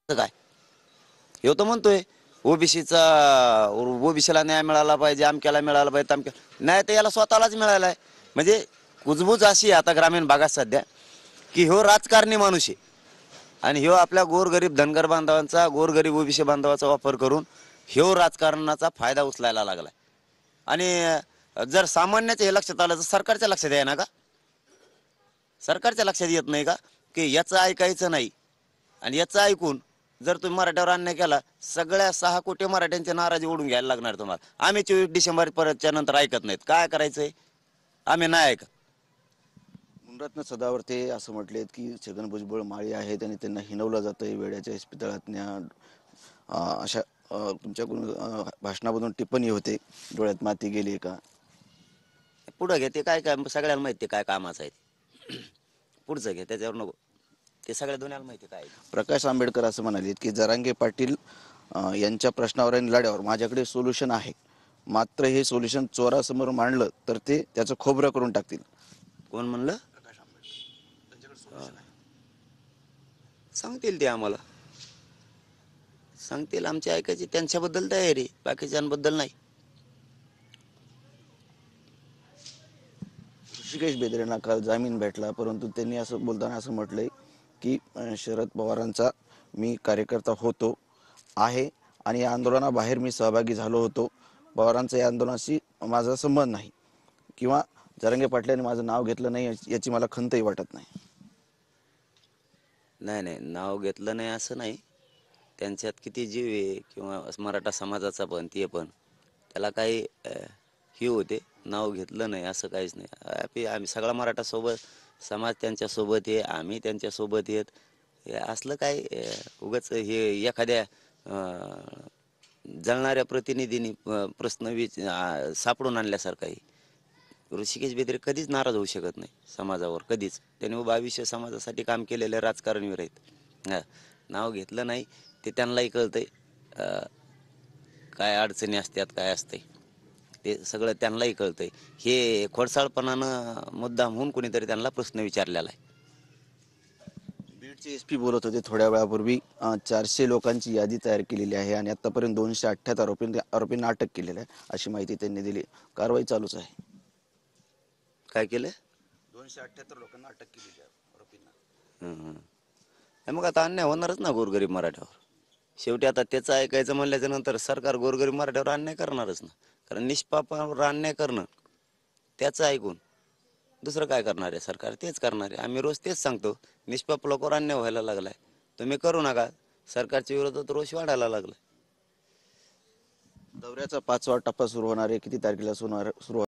काय ह्यो तर म्हणतोय ओबीसीचा ओबीसीला न्याय मिळाला पाहिजे, आमक्याला मिळाला पाहिजे, तमक्या न्याय तर याला स्वतःलाच मिळालाय. म्हणजे कुजबूज अशी आहे आता ग्रामीण भागात सध्या की ह्यो राजकारणी माणूस आहे आणि ह्यो आपल्या गोरगरीब धनगर बांधवांचा, गोरगरीब ओबीसी बांधवाचा वापर करून ह्यो राजकारणाचा फायदा उचलायला लागलाय. आणि जर सामान्याच्या हे लक्षात आलं तर सरकारच्या लक्षात आहे ना का? सरकारच्या लक्षात येत नाही का की याचं ऐकायचं नाही आणि याचं ऐकून जर तुम्ही मराठ्यावर अन्याय केला, सगळ्या 6 कोटी मराठ्यांची नाराजी ओढून घ्यायला लागणार तुम्हाला. आम्ही 24 डिसेंबर परतच्या नंतर ऐकत नाहीत, काय करायचंय? आम्ही नाही ऐकत. मुनरत्न सदावर्ते असं म्हटलेत की छगन भुजबळ माळी आहेत आणि त्यांना हिनवलं जातंय, वेड्याच्या इस्पितळात न्या अशा तुमच्याकडून भाषणामधून टिप्पणी होते, डोळ्यात माती गेली का? पुढं घे ते काय काय सगळ्यांना माहिती काय कामाचं आहे ते. पुढचं घे त्याच्यावर नको, ते सगळ्या दुनियाला माहिती काय आहे. प्रकाश आंबेडकर असं म्हणालेत की जरांगे पाटील यांच्या प्रश्नावर आणि लढ्यावर माझ्याकडे सोल्युशन आहे, मात्र हे सोल्युशन चोरासमोर मांडलं तर ते त्याचं खोबरं करून टाकतील. कोण म्हणलं? सांगतील ते आम्हाला, सांगतील, आमची ऐकायची त्यांच्याबद्दल तयारी, बाकीच्यांबद्दल नाही. ऋषिकेश बेदरेंना काल जामीन भेटला, परंतु त्यांनी असं बोलताना असं म्हटलंय की शरद पवारांचा मी कार्यकर्ता होतो आहे आणि या आंदोलनाबाहेर मी सहभागी झालो होतो. पवारांचा या आंदोलनाशी माझा संबंध नाही किंवा जरांगे पाटलांनी माझं नाव घेतलं नाही याची मला खंतही वाटत नाही. नाही नाही, नाव घेतलं नाही असं नाही. त्यांच्यात किती जीव आहे किंवा मराठा समाजाचा पण ते पण त्याला काही ही होते, नाव घेतलं नाही असं काहीच नाही. आम्ही सगळा मराठा सोबत समाज त्यांच्यासोबत आहे, आम्ही त्यांच्यासोबत येत. हे असलं काय उगाच हे एखाद्या जळणाऱ्या प्रतिनिधींनी प्रश्न सापडून आणल्यासारखं आहे. ऋषिकेश बेदरे कधीच नाराज होऊ शकत नाही समाजावर, कधीच. त्याने 22 समाजासाठी काम केलेले राजकारणीवर आहेत. नाव घेतलं नाही ते त्यांनाही कळतंय, काय अडचणी असतात, काय असते ते सगळं त्यांनाही कळतंय. हे खोडसाळपणानं मुद्दाम होऊन कोणीतरी त्यांना प्रश्न विचारलेला आहे. बीडचे एसपी बोलत होते थोड्या वेळापूर्वी 400 लोकांची यादी तयार केलेली आहे आणि आतापर्यंत 278 आरोपींना अटक केलेली आहे अशी माहिती त्यांनी दिली. कारवाई चालूच आहे. काय केलं? 278 लोकांना अटक केलेली आहे आरोपींना. मग आता अन्याय होणारच ना गोरगरीब मराठ्यावर. शेवटी आता त्याचं ऐकायचं म्हणल्याच्या नंतर सरकार गोरगरीब मराठ्यावर अन्याय करणारच ना. कारण निष्पापावर अन्याय करणं त्याचं ऐकून दुसरं काय करणार आहे सरकार? तेच करणार आहे. आम्ही रोज तेच सांगतो, निष्पाप लोकांवर अन्याय व्हायला लागलाय, तुम्ही करू नका. सरकारच्या विरोधात रोष वाढायला लागलाय. दौऱ्याचा 5वा टप्पा सुरू होणार आहे. किती तारखेला सुरू